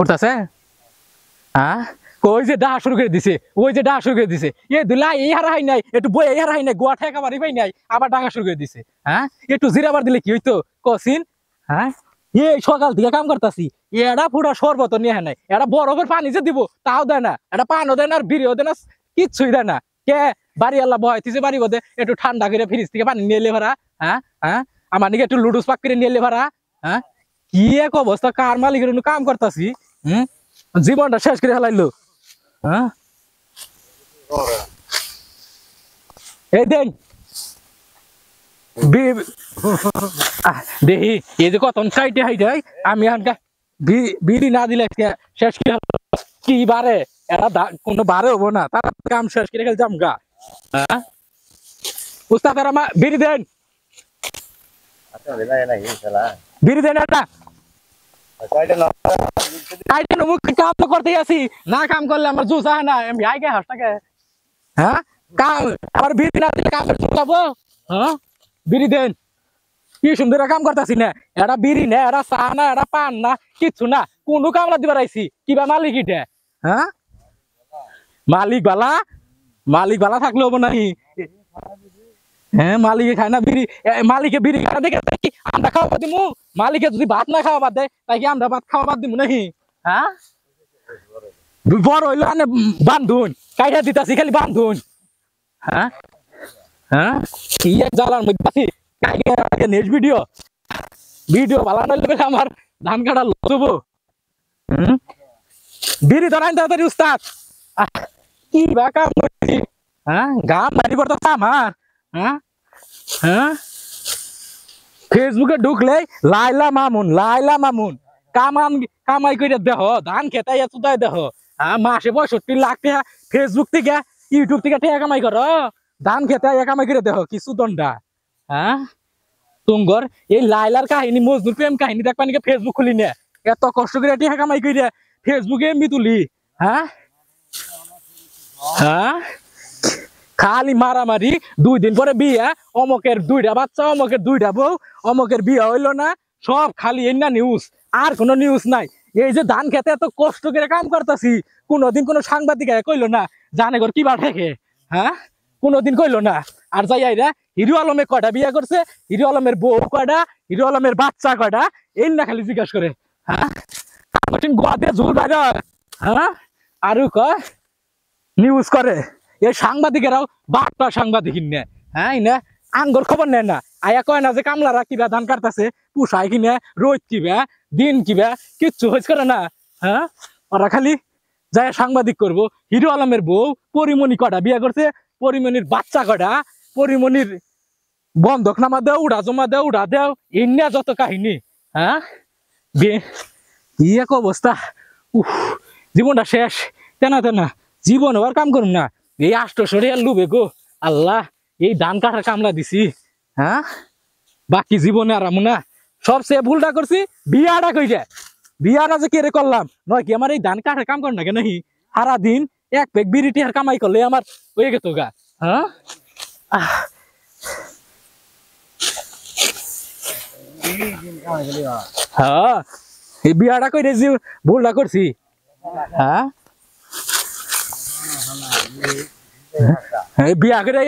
উঠতেছে হ্যাঁ ওই যে ডাহা শুরু করে দিছে এ দুলা এই হারা হাই নাই একটু বই এই হারা হাই নাই গোয়া ঠেকা বাড়ি পাই নাই আবার ডাকা শুরু করে দিছে হ্যাঁ একটু জিরাবার দিলে কি হইতো কসিন হ্যাঁ এই সকাল থেকে কাম করতেছি এরা পুরা শরবত নিয়ে নাই এটা বরফের পানি যে দিব তাও দেয় না এটা পানও দেয় না আর বিড়িও দেয় না কিচ্ছুই দেয় না কে বাড়ি আল্লাহ বহাইতেছে বাড়ি বোধে একটু ঠান্ডা করে ফ্রিজ থেকে পানি নিয়ে এলে ভাড়া হ্যাঁ হ্যাঁ আমার নিকে একটু লুডুস পাক করে নিয়ে এলে ভাড়া হ্যাঁ কি এক অবস্থা কার মালিকের কাম করতেছি জীবনটা শেষ করে ফেলাইলো হ্যাঁ এই দেখ দেখি এই যে কত সাইটে হাইটে আমি বিড়ি না দিলে শেষ কি বারে এরা কোনো বারে হবো না তারা কাম শেষ করে গেল জামগা হ্যাঁ উস্তাদ তারা বিড়ি দেন বিড়ি দেন একটা কাম তো করতেই আছি না কাম করলে আমার জুস আহে না আমি আই গে হাসটাকে হ্যাঁ কাম আবার বিড়ি না দিলে কাম যাবো হ্যাঁ বিড়ি দেন কি সুন্দর কাম করতেছি না এটা বিড়ি না এটা চা না এটা পান না কিচ্ছু না কোনো কামলা দিবার আইছি কিবা মালিক ইটা হ্যাঁ মালিক বালা থাকলে হবো নাকি হ্যাঁ মালিকে খায় না বিড়ি মালিকে বিড়ি খায় দেখে কি আমরা খাওয়া দিমু মালিকে যদি ভাত না খাওয়া বাদ দেয় তাই কি আমরা ভাত খাওয়া বাদ দিমু নাকি হ্যাঁ বড় হইলো আনে বান্ধুন কাইটা দিতাছি খালি বান্ধুন হ্যাঁ হ্যাঁ কি এক জ্বালার মধ্যে আছি নেক্সট ভিডিও ভালো নইলে আমার ধান কাটা লবো বিড়ি ধরাইন তাড়াতাড়ি উস্তাদ কি বা কাম করছি হ্যাঁ গাম বাড়ি করতেছে আমার হ্যাঁ হ্যাঁ ফেসবুকে ঢুকলে লাইলা মামুন কামাই করে দেহ ধান খেতে চুদাই দেহ হ্যাঁ মাসে 65 লাখ টাকা ফেসবুক থেকে ইউটিউব থেকে টাকা কামাই কর ধান খেতে কামাই করে দেহ কিছু দণ্ডা হ্যাঁ তুমগর এই লাইলার কাহিনী মজনুর প্রেম কাহিনী দেখবা নাকি ফেসবুক খুলি নে এত কষ্ট করে টাকা কামাই করে ফেসবুকে এমবি তুলি হ্যাঁ হ্যাঁ খালি মারামারি 2 দিন পরে বিয়ে অমকের 2টা বাচ্চা অমকের 2টা বউ অমকের বিয়ে হইলো না সব খালি এই না নিউজ আর কোনো নিউজ নাই এই যে ধান খেতে এত কষ্ট করে কাম করতেছি কোনোদিন কোনো সাংবাদিক কইলো না জানে ঘর কি বাঠেকে হ্যাঁ কোনোদিন কইলো না আর যাই আইরা হিরো আলমে কয়টা বিয়ে করছে হিরো আলমের বউ কয়টা হিরো আলমের বাচ্চা কয়টা এই না খালি জিজ্ঞাসা করে হ্যাঁ গোয়া দিয়ে ঝুল বাইর হ্যাঁ আরো কয় নিউজ করে এই সাংবাদিকেরাও বার্তা সাংবাদিক নে হ্যাঁ না আঙ্গর খবর নেয় না আয়া কয় না যে কামলারা কিবা ধান কাটতেছে পুষাই কিনে রোদ কিবা দিন কিবা কিচ্ছু হয়েছে করে না হ্যাঁ ওরা খালি যায় সাংবাদিক করবো হিরো আলমের বউ পরিমণি কটা বিয়ে করছে পরিমণির বাচ্চা কটা পরিমণির বন্ধক নামা দেও উড়া জমা দেও উড়া দেও এনিয়া যত কাহিনী হ্যাঁ কি এক অবস্থা জীবনটা শেষ তেনা জীবন আবার কাম করুন না এই 800 লুবে গো আল্লাহ এই ধান কাটার কামলা দিছি হ্যাঁ বাকি জীবনে আর না সবচেয়ে ভুলটা করছি বিয়াটা কইরা বিয়াটা যে কেড়ে করলাম নয় কি আমার এই ধান কাটার কাম কর না কেন সারা দিন এক পেক বিড়িটি আর কামাই করলে আমার হয়ে গেত গা হ্যাঁ হ্যাঁ এই বিয়াটা কইরে যে ভুলটা করছি হ্যাঁ বিয়া করে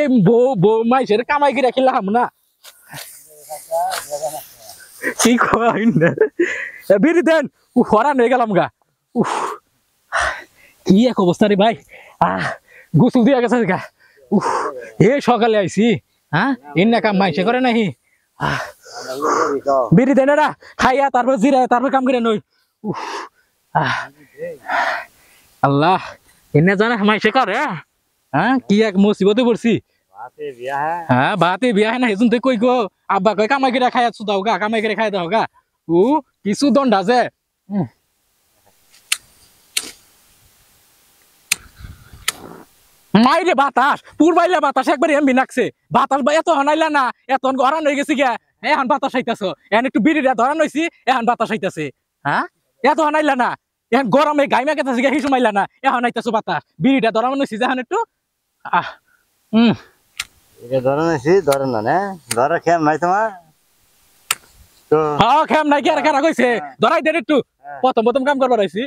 বউ মাইসের কামাই করে খেলাম না কি বিড়ি দেন হরান হয়ে গেলাম গা কি এক অবস্থা রে ভাই গোসল দিয়া গেছে গা এ সকালে আইসি হ্যাঁ এনে কাম মাইসে করে নাহি বিড়ি দেন এরা খাইয়া তারপর জিরা তারপর কাম করে নই আল্লাহ এনে জানা মাইসে করে হ্যাঁ কি এক মুসিবতে পড়ছি হ্যাঁ বাতে বিয়া না হেজুন তুই কই গো আব্বা কই কামাই করে খাইয়া দাও গা কামাই করে খাই দাও গা ও কিছু দণ্ড আছে মাইরে বাতাস পূর্বাইলা বাতাস একবার এমবি নাকছে বাতাস এত হনাইলা না এত গরান হয়ে গেছি গা এখন বাতাস আইতাছ এখন একটু বিড়িটা ধরান হয়েছি এখন বাতাস আইতাছে হ্যাঁ এত হনাইলা না এখন গরমে গাইমা গেছে গা হিসু মাইলা না এখন আইতাছো বাতাস বিড়িটা ধরানো হয়েছি যখন একটু ধরেন না ধরা খেয়াল নাই তোমার খেয়াল নাই কি আর খারাপ হয়েছে ধরাই দেন একটু প্রথম প্রথম কাম করবার আইছি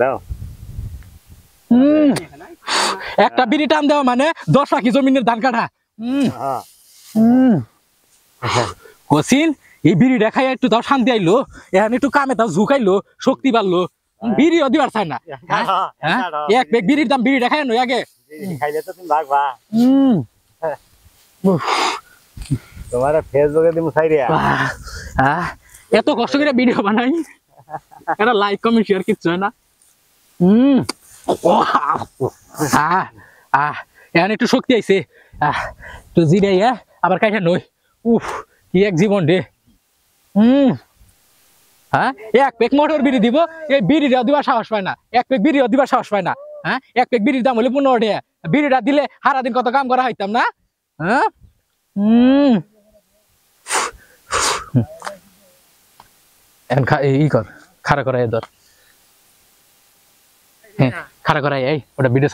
দাও একটা বিড়ি টান দেওয়া মানে 10 লাখ জমিনের ধান কাটা কসিন এই বিড়ি দেখাই একটু তাও শান্তি আইলো এখন একটু কামে তাও ঝুঁকাইলো শক্তি বাড়লো বিড়িও দিবার চায় না হ্যাঁ এক পেক বিড়ির দাম বিড়ি দেখাই নই আগে খাইলে তো তুমি ভাগবা তোমার ফেসবুকে তুমি খাই রে এত কষ্ট করে ভিডিও বানাই এটা লাইক কমেন্ট শেয়ার কিচ্ছু হয় না এখন একটু শক্তি আইছে তো জিরাই আবার কাইটা নই উফ কি এক জীবন রে হ্যাঁ এক পেক মোটর বিড়ি দিব এই বিড়িটা দিবার সাহস পায় না এক পেক বিড়িও দিবার সাহস পায় না হ্যাঁ এক পেক বিড়ির দাম হলে 15 টাকা বিড়িটা দিলে সারাদিন কত কাম করা হইতাম না হ্যাঁ ই কর খাড়া করাই ধর হ্যাঁ খাড়া করাই এই ওটা ভিডিও